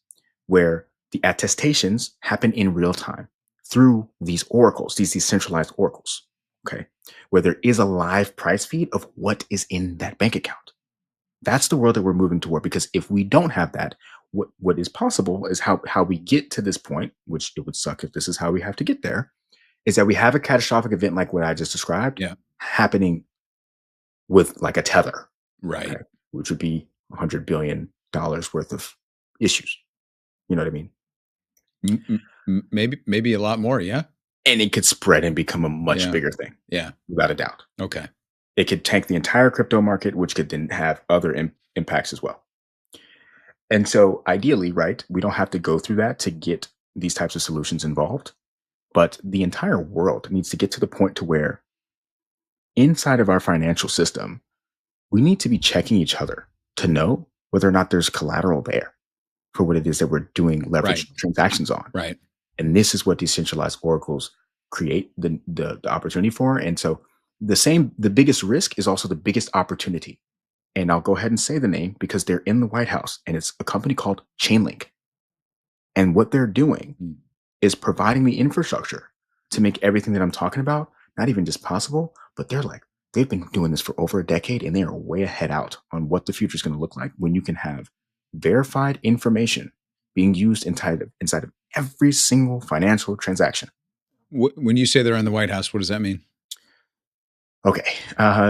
where the attestations happen in real time through these oracles, these decentralized oracles, okay, where there is a live price feed of what is in that bank account. That's the world that we're moving toward. Because if we don't have that, what is possible is how we get to this point, which it would suck if this is how we have to get there, is that we have a catastrophic event like what I just described Yeah. happening with like a tether, okay, Right. which would be $100 billion worth of issues. You know what I mean? Maybe a lot more. Yeah. And it could spread and become a much Yeah. bigger thing, Yeah. without a doubt. Okay. It could tank the entire crypto market, which could then have other impacts as well. And so, ideally, right, we don't have to go through that to get these types of solutions involved. But the entire world needs to get to the point to where inside of our financial system, we need to be checking each other to know whether or not there's collateral there for what it is that we're doing Right. leverage transactions on. Right. And this is what decentralized oracles create the opportunity for. And so the biggest risk is also the biggest opportunity. And I'll go ahead and say the name because they're in the White House, and it's a company called Chainlink. And what they're doing is providing the infrastructure to make everything that I'm talking about not even just possible, but they've been doing this for over a decade, and they are way ahead out on what the future is going to look like when you can have verified information being used inside of every single financial transaction. When you say they're in the White House, what does that mean? Okay,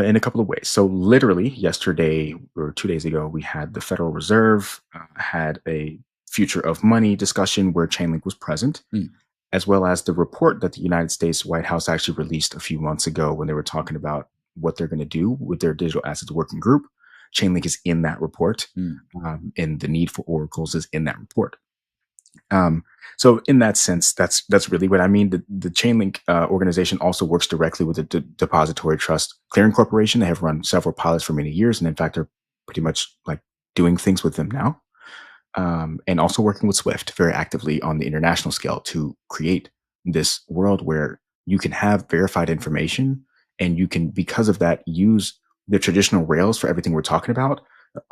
in a couple of ways. So literally yesterday or 2 days ago, we had the Federal Reserve had a future of money discussion where Chainlink was present, as well as the report that the United States White House actually released a few months ago when they were talking about what they're going to do with their digital assets working group. Chainlink is in that report, and the need for oracles is in that report. So in that sense, that's really what I mean. The Chainlink organization also works directly with the Depository Trust Clearing Corporation. They have run several pilots for many years, and in fact, are pretty much like doing things with them now. And also working with Swift very actively on the international scale to create this world where you can have verified information, and you can, because of that, use the traditional rails for everything we're talking about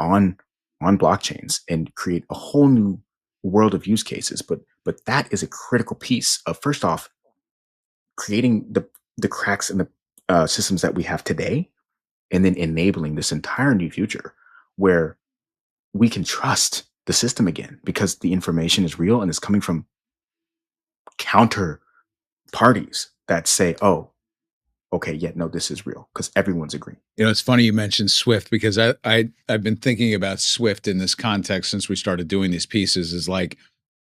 on blockchains and create a whole new world of use cases. But that is a critical piece of, first off, creating the cracks in the systems that we have today, and then enabling this entire new future where we can trust the system again because the information is real and it's coming from counter parties that say, oh, okay, yeah, no, this is real, because everyone's agreeing. It's funny you mentioned Swift, because I've been thinking about Swift in this context since we started doing these pieces. Is like,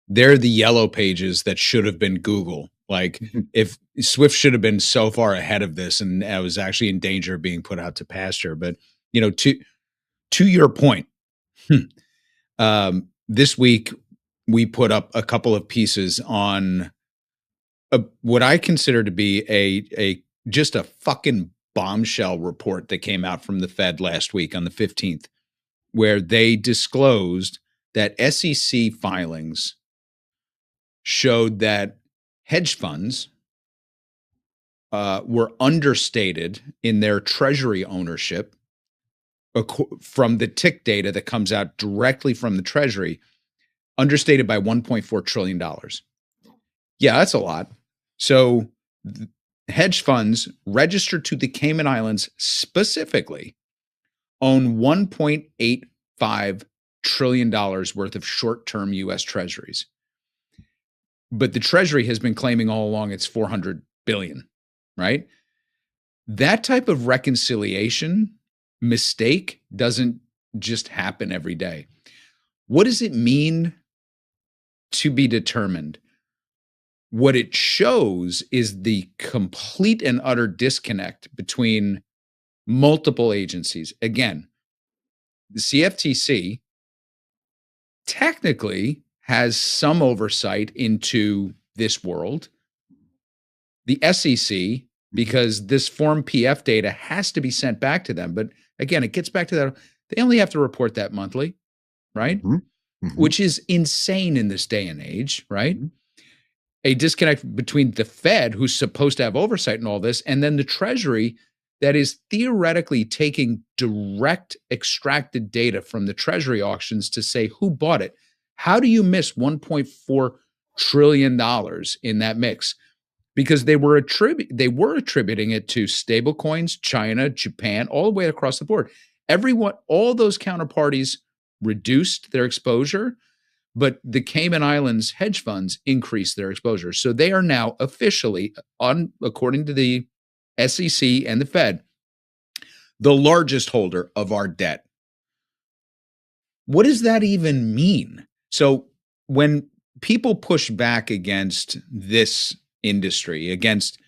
they're the yellow pages that should have been Google. Like, if Swift should have been so far ahead of this, and I was actually in danger of being put out to pasture. But to your point, this week we put up a couple of pieces on what I consider to be a just a fucking bombshell report that came out from the Fed last week on the 15th, where they disclosed that SEC filings showed that hedge funds were understated in their treasury ownership from the tick data that comes out directly from the treasury, understated by $1.4 trillion. Yeah, that's a lot. So hedge funds registered to the Cayman Islands specifically own $1.85 trillion worth of short-term U.S. treasuries. But the Treasury has been claiming all along it's $400 billion, right? That type of reconciliation mistake doesn't just happen every day. What does it mean to be determined? What it shows is the complete and utter disconnect between multiple agencies. Again, the CFTC technically has some oversight into this world. The SEC, because this Form PF data has to be sent back to them. But again, it gets back to that. They only have to report that monthly, right? Which is insane in this day and age, right? A disconnect between the Fed, who's supposed to have oversight in all this, and then the Treasury that is theoretically taking direct extracted data from the Treasury auctions to say who bought it. How do you miss $1.4 trillion in that mix? Because they were attributing it to stable coins, China, Japan, all the way across the board. All those counterparties reduced their exposure, but the Cayman Islands hedge funds increased their exposure. So they are now officially, according to the SEC and the Fed, the largest holder of our debt. What does that even mean? So when people push back against this industry, against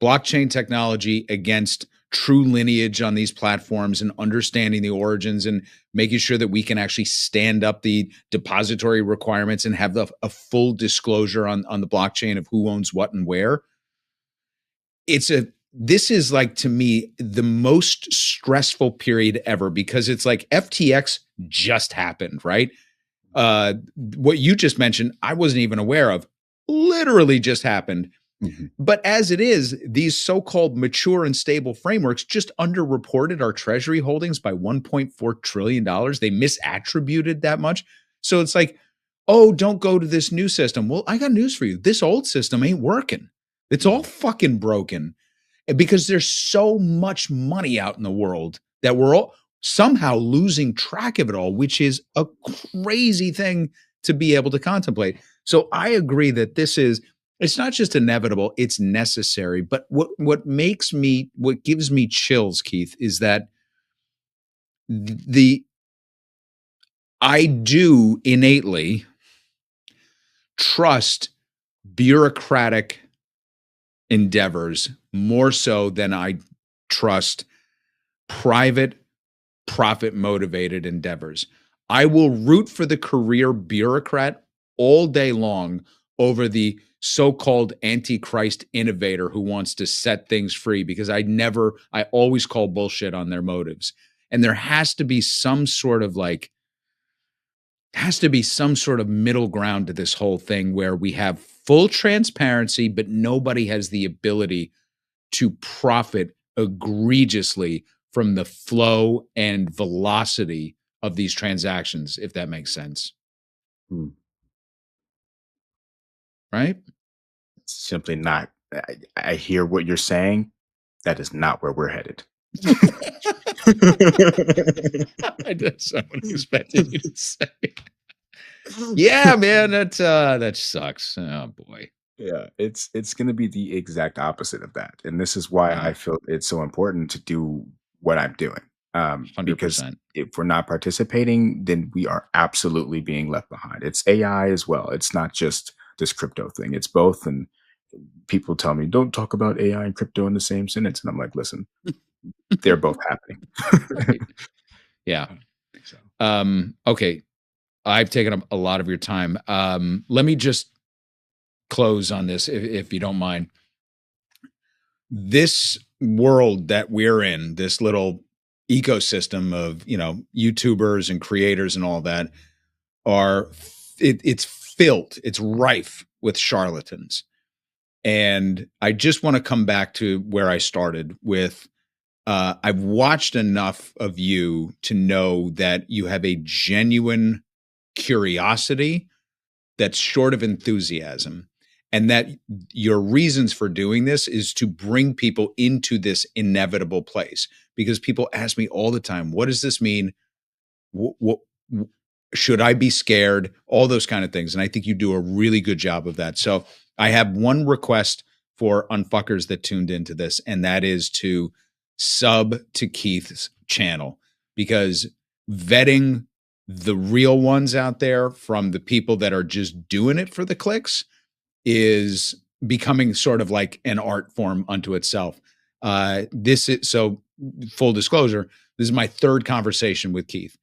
blockchain technology, against true lineage on these platforms and understanding the origins and making sure that we can actually stand up the depository requirements and have a full disclosure on the blockchain of who owns what and where. This is like, to me, the most stressful period ever, because it's like FTX just happened, right? What you just mentioned, I wasn't even aware of, literally just happened. Mhm. But as it is, these so-called mature and stable frameworks just underreported our treasury holdings by $1.4 trillion. They misattributed that much. So it's like, oh, don't go to this new system. Well, I got news for you. This old system ain't working. It's all fucking broken because there's so much money out in the world that we're all somehow losing track of it all, which is a crazy thing to be able to contemplate. So I agree that it's not just inevitable, it's necessary. But what gives me chills, Keith, is that the I do innately trust bureaucratic endeavors more so than I trust private, profit motivated endeavors. I will root for the career bureaucrat all day long over the so-called antichrist innovator who wants to set things free, because I always call bullshit on their motives. And there has to be some sort of middle ground to this whole thing where we have full transparency, but nobody has the ability to profit egregiously from the flow and velocity of these transactions, if that makes sense. Mm. Right? It's simply not. I hear what you're saying. That is not where we're headed. I did someone expected you to say. Yeah, man, that sucks. Oh boy. Yeah, it's going to be the exact opposite of that, and this is why I feel it's so important to do what I'm doing. Because 100%. if we're not participating, then we are absolutely being left behind. It's AI as well. It's not just this crypto thing. It's both. And people tell me, don't talk about AI and crypto in the same sentence, and I'm like, listen, they're both happening. Right. Yeah. So, Okay. I've taken up a lot of your time. Let me just close on this, if you don't mind. This world that we're in, this little ecosystem of, YouTubers and creators and all that, it's filled, it's rife with charlatans. And I just want to come back to where I started with. I've watched enough of you to know that you have a genuine curiosity that's short of enthusiasm, and that your reasons for doing this is to bring people into this inevitable place. Because people ask me all the time, what does this mean? What should I be scared? All those kind of things. And I think you do a really good job of that. So I have one request for unfuckers that tuned into this, and that is to sub to Keith's channel, because vetting the real ones out there from the people that are just doing it for the clicks is becoming sort of like an art form unto itself. This is so full disclosure. This is my third conversation with Keith.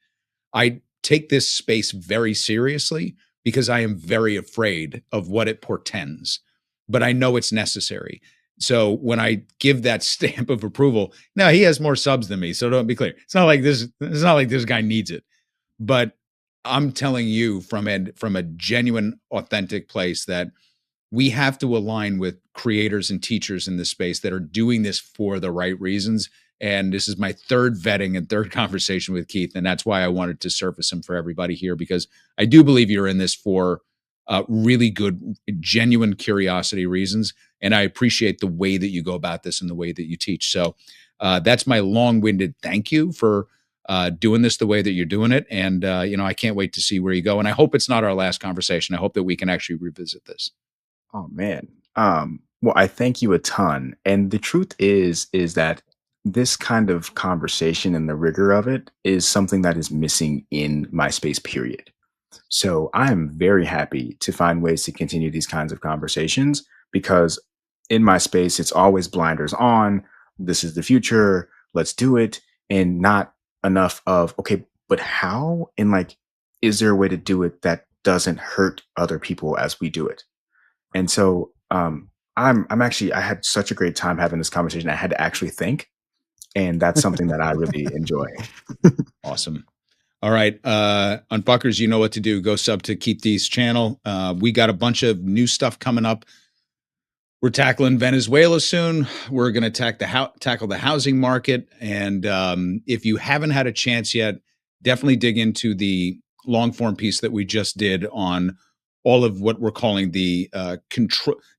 I take this space very seriously because I am very afraid of what it portends, but I know it's necessary. So when I give that stamp of approval, now he has more subs than me. So don't be clear. It's not like this guy needs it, but I'm telling you from a genuine, authentic place that we have to align with creators and teachers in this space that are doing this for the right reasons. And this is my third vetting and third conversation with Keith. And that's why I wanted to surface him for everybody here, because I do believe you're in this for really good, genuine curiosity reasons. And I appreciate the way that you go about this and the way that you teach. So that's my long-winded thank you for doing this the way that you're doing it. And, I can't wait to see where you go. And I hope it's not our last conversation. I hope that we can actually revisit this. oh man. Well, I thank you a ton. And the truth is that this kind of conversation and the rigor of it is something that is missing in my space, period. So I am very happy to find ways to continue these kinds of conversations, because in my space, it's always blinders on. This is the future. Let's do it. And not enough of, okay, but how? And like, is there a way to do it that doesn't hurt other people as we do it? And so I'm actually, I had such a great time having this conversation. I had to actually think. And that's something that I really enjoy. Awesome. All right. Unfuckers, you know what to do. Go sub to Keith D's channel. We got a bunch of new stuff coming up. We're tackling Venezuela soon. We're going to tackle the housing market. And if you haven't had a chance yet, definitely dig into the long form piece that we just did on all of what we're calling the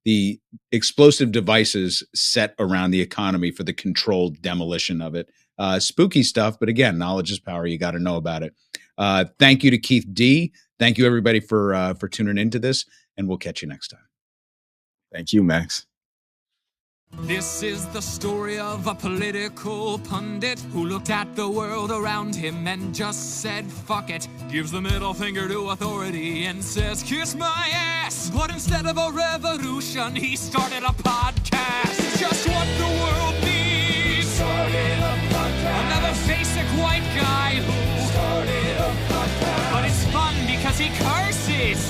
the explosive devices set around the economy for the controlled demolition of it. Spooky stuff, but again, knowledge is power. You got to know about it. Thank you to Keith D. Thank you everybody for tuning into this, and we'll catch you next time. Thank you, Max. This is the story of a political pundit who looked at the world around him and just said, fuck it. Gives the middle finger to authority and says, kiss my ass. But instead of a revolution, he started a podcast. Just what the world needs. Started a podcast. Another basic white guy who started a podcast. But it's fun because he curses.